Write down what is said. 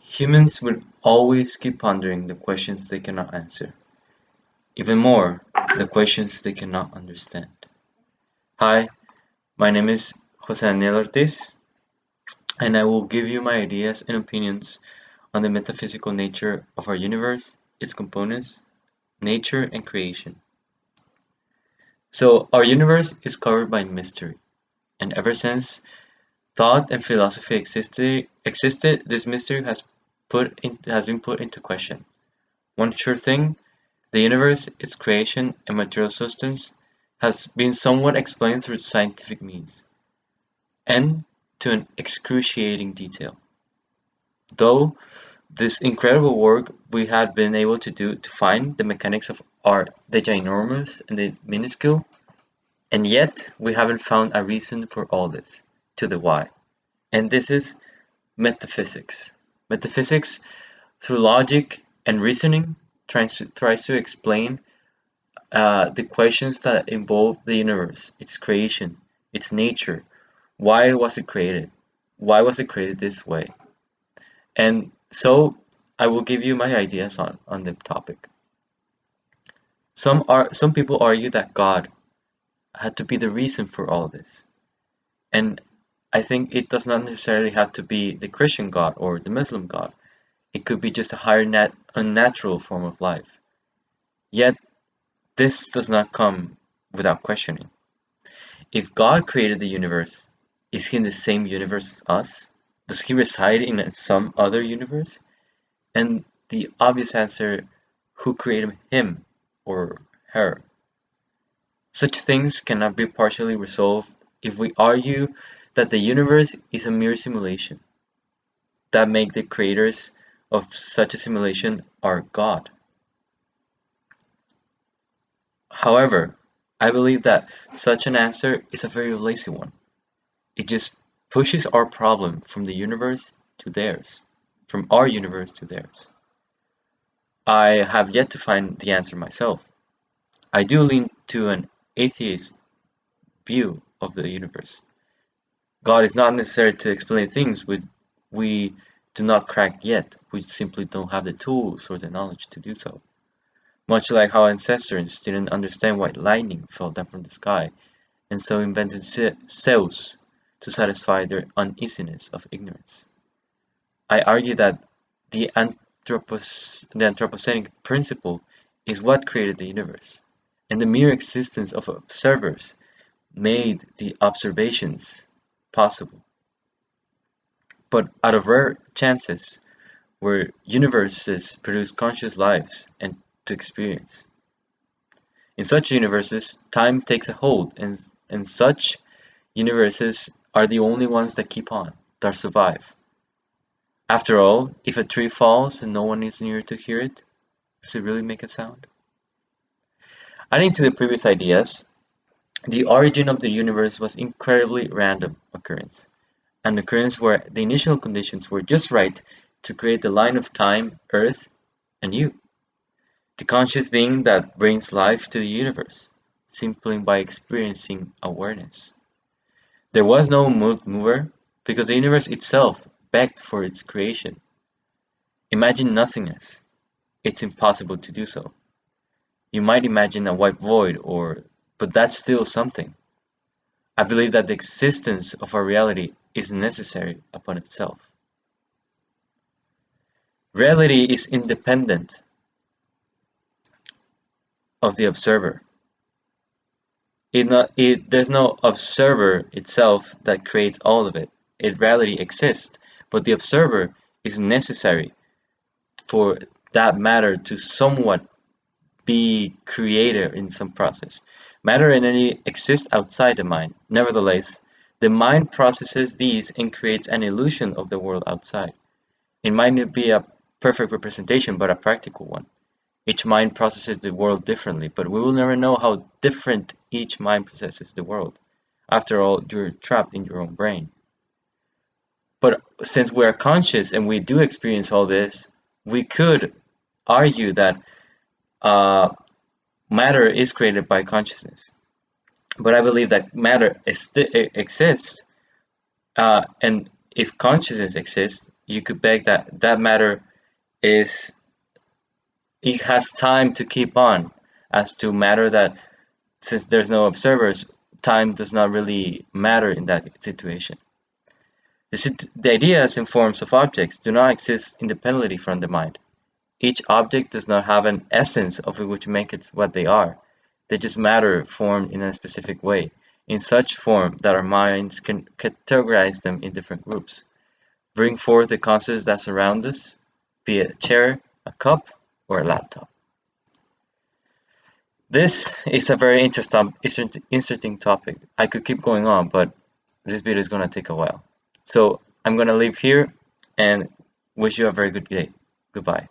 Humans will always keep pondering the questions they cannot answer. Even more, the questions they cannot understand. Hi, my name is Jose Daniel Ortiz, and I will give you my ideas and opinions on the metaphysical nature of our universe, its components, nature, and creation. So, our universe is covered by mystery, and ever since thought and philosophy existed, this mystery has been put into question. One sure thing, the universe, its creation and material substance, has been somewhat explained through scientific means, and to an excruciating detail. Though this incredible work we had been able to do to find the mechanics of the ginormous and the minuscule, and yet we haven't found a reason for all this, to the why. And this is metaphysics. Metaphysics, through logic and reasoning, tries to explain the questions that involve the universe, its creation, its nature. Why was it created? Why was it created this way? And so I will give you my ideas on the topic. Some people argue that God had to be the reason for all this. And I think it does not necessarily have to be the Christian God or the Muslim God. It could be just a higher unnatural form of life. Yet this does not come without questioning. If God created the universe, is he in the same universe as us? Does he reside in some other universe? And the obvious answer, who created him or her? Such things cannot be partially resolved if we argue that the universe is a mere simulation, that make the creators of such a simulation are God. However, I believe that such an answer is a very lazy one. It just pushes our problem from the universe to theirs, from our universe to theirs. I have yet to find the answer myself. I do lean to an atheist view of the universe. God is not necessary to explain things we do not crack yet. We simply don't have the tools or the knowledge to do so. Much like how ancestors didn't understand why lightning fell down from the sky, and so invented cells to satisfy their uneasiness of ignorance. I argue that the Anthropocenic principle is what created the universe, and the mere existence of observers made the observations possible. But out of rare chances where universes produce conscious lives and to experience. In such universes, time takes a hold, and such universes are the only ones that keep on, that survive. After all, if a tree falls and no one is near to hear it, does it really make a sound? Adding to the previous ideas, the origin of the universe was incredibly random occurrence, an occurrence where the initial conditions were just right to create the line of time, Earth, and you, the conscious being that brings life to the universe, simply by experiencing awareness. There was no mover because the universe itself begged for its creation. Imagine nothingness. It's impossible to do so. You might imagine a white void but that's still something. I believe that the existence of our reality is necessary upon itself. Reality is independent of the observer. There's no observer itself that creates all of it. Reality exists, but the observer is necessary for that matter to somewhat be created in some process. Matter and energy exist outside the mind. Nevertheless, the mind processes these and creates an illusion of the world outside. It might not be a perfect representation, but a practical one. Each mind processes the world differently, but we will never know how different each mind processes the world. After all, you're trapped in your own brain. But since we are conscious and we do experience all this, we could argue that uh, matter is created by consciousness. But I believe that matter exists, and if consciousness exists, you could beg that that matter is, it has time to keep on, as to matter that, since there's no observers, time does not really matter in that situation. The ideas and forms of objects do not exist independently from the mind. Each object does not have an essence of which make it what they are. They just matter formed in a specific way, in such form that our minds can categorize them in different groups, bring forth the concepts that surround us, be it a chair, a cup, or a laptop. This is a very interesting topic. I could keep going on, but this video is going to take a while. So I'm going to leave here and wish you a very good day. Goodbye.